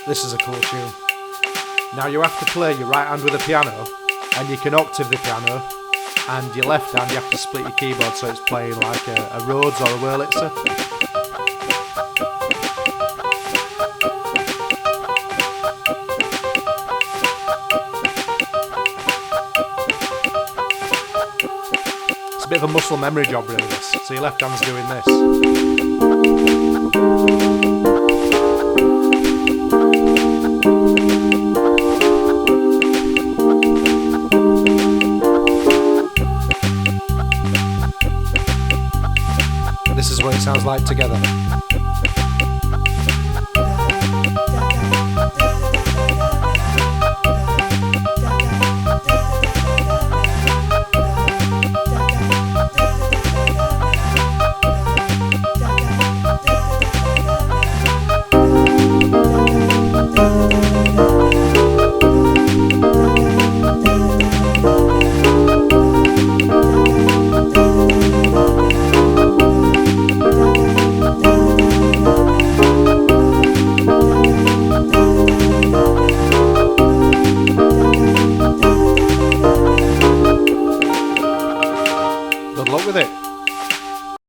This is a cool tune. Now you have to play your right hand with the piano, and you can octave the piano, and your left hand you have to split your keyboard so it's playing like a Rhodes or a Wurlitzer. It's a bit of a muscle memory job really this, so your left hand's doing this. This is what it sounds like together.